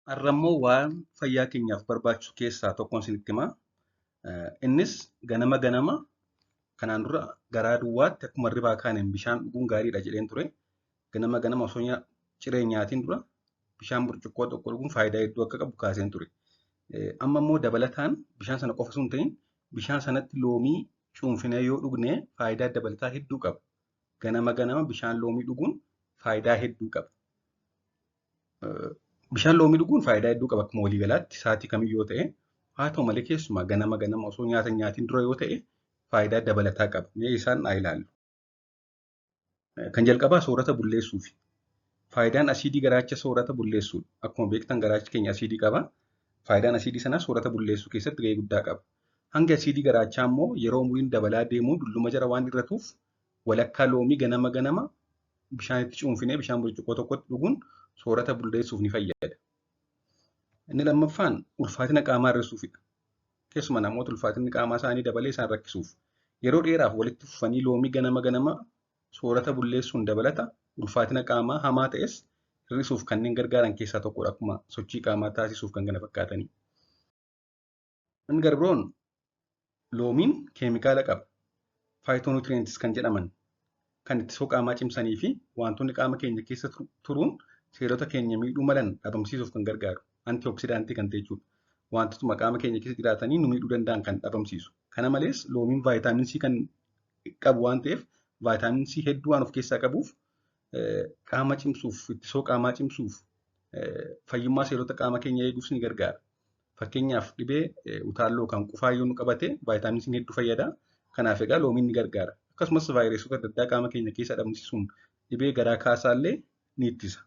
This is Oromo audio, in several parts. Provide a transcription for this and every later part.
Har'ammoo waan fayyaa keenyaaf barbaachisu keessaa tokkoon isinitti himaa. Innis ganama ganama kanaan dura garaa duwwaatti akkuma hirribaa kaaneen bishaan dhuguun gaariidha jedheen ture. Ganama ganama osoo ciree nyaatiin dura bishaan burcuqqoo tokko dhuguun faayidaa hedduu akka qabu kaaseen ture. Amma immoo dabalataan bishaan sana qofa osoo hin ta'in bishaan sanatti loomii cuunfinee yoo dhugne faayidaa dabalataa hedduu qaba. Ganama ganama bishaan loomii dhuguun faayidaa hedduu qaba. Bishaan loomii dhuguun faayidaa hedduu qaba akkuma waliigalaatti sa'aatii kamiyyuu yoo ta'e, haa ta'u malee keessumaa ganama ganama osoo nyaata hin nyaatiin dura yoo ta'e faayidaa dabalataa qaba. Mee isaan haa ilaallu. Kan jalqabaa soorata bulleessuufi. Faayidaan asiidii garaacha soorata bulleessuudha. Akkuma beektan garaachi keenya asiidii qaba. Faayidaan asiidii sanaa soorata bulleessuu keessatti gahee guddaa qaba. Hangi asiidii garaachaa immoo yeroo umriin dabalaa deemuun dulluma jara waan irratuuf walakkaa loomii ganama ganama bishaan itti cuunfinee bishaan burcuqqoo tokkotti dhuguun soorata bulleessuuf ni fayyada. Inni lammaffaan ulfaatina qaamaa hir'isuufidha. Keessumaa namoota ulfaatinni qaamaa isaanii dabalee isaan rakkisuuf yeroo dheeraaf walitti fufanii loomii ganama ganama soorata bulleessuun dabalata ulfaatina qaamaa hamaa ta'es hir'isuuf kanneen gargaaran keessaa tokkodha. Akkuma sochii qaamaa taasisuuf kan kana fakkaatanii. Inni garbiroon loomiin keemikaala qaba. Faayitoonuutiriyentis kan jedhaman kan ittisoo qaamaa cimsanii fi wantoonni qaama keenya keessa turuun seerota keenya miidhuu malan dhabamsiisuuf kan gargaaru. Antioksidaantii kan ta'e jechuudha. Wantoota qaama keenya keessa jiraatanii nu miidhuu danda'an kan dhabamsiisu. Kana malees loomiin vaayitaamin C kan qabu waan ta'eef vaayitaamin C hedduu waan of keessaa qabuuf qaama cimsuuf, ittisoo qaamaa cimsuuf, fayyummaa seerota qaama keenya eeguuf ni gargaara. Fakkeenyaaf dhibee utaalloo kan qufaayyoo nu qabate vaayitaamin C hedduu fayyada. Kanaaf egaa loomiin ni gargaara. Akkasumas vaayirasota adda addaa qaama keenya keessa dhabamsiisuun dhibee garaa kaasaallee ni ittisa.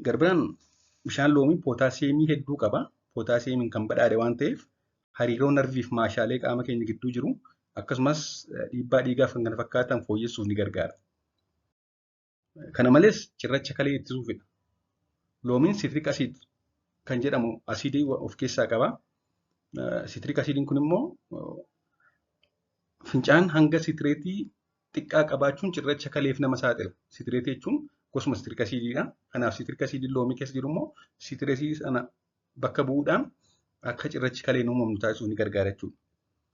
Garbiraan bishaan loomii pootaasiyeemii hedduu qaba. Pootaasiyeemiin kan badhaadhe waan ta'eef hariiroo narviif maashaalee qaama keenya gidduu jiru akkasumas dhiibbaa dhiigaaf kan kana fakkaatan fooyyessuuf ni gargaara. Kana malees cirracha kalee ittisuufidha. Loomiin sitriik asiid kan jedhamu asiidii of keessaa qaba. Sitriik asiidiin kun immoo fincaan hanga sitireetii xiqqaa qabaachuun cirracha kaleef nama saaxila. Sitireetii jechuun gosuma sitiriik asiidiidha. Kanaaf sitiriik asiidiin loomii keessa jiru immoo sitireetii sana bakka bu'uudhaan akka cirrachi kalee uumamu taasisuuf ni gargaara jechuudha.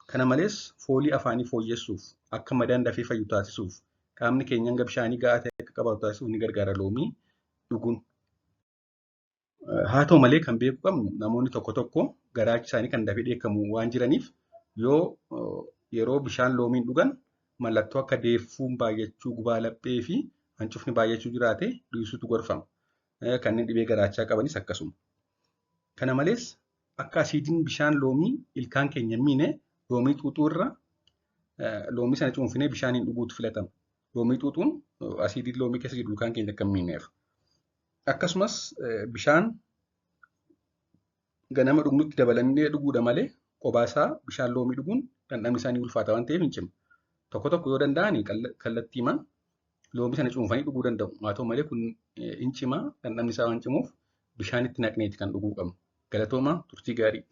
Kana malees foolii afaanii fooyyessuuf akka madaan dafee fayyu taasisuuf qaamni keenya hanga bishaanii gahaa ta'e akka qabaatu taasisuuf ni gargaara loomii dhuguun. Haa ta'u malee kan beekuu qabnu namoonni tokko tokko garaachi isaanii kan dafee dheekkamu waan jiraniif yoo yeroo bishaan loomiin dhugan mallattoo akka deeffuun baay'achuu, gubaa laphee fi hancufni baay'achuu jiraate dhiisuutu gorfama. Kanneen dhibee garaachaa qabanis akkasuma. Kana malees akka asiidiin bishaan loomii ilkaan keenya hin miine loomii xuuxuu irra loomii sana cuunfinee bishaaniin dhuguutu filatama. Loomii xuuxuun asiidiin loomii keessa jiru ilkaan keenya akka hin miineef. Akkasumas bishaan ganama dhugnutti dabalannee dhuguudha malee qobaasaa bishaan loomii dhuguun dhandhamni isaanii ulfaata waan ta'eef hin cimu. Tokko tokko yoo danda'an kallattiimaan loomii sana cuunfanii dhuguu danda'u. Haa ta'u malee kun hin cimaa dhandhamni isaa waan cimuuf bishaan itti naqneeti kan dhuguu qabnu. Galatoomaa turtii gaarii.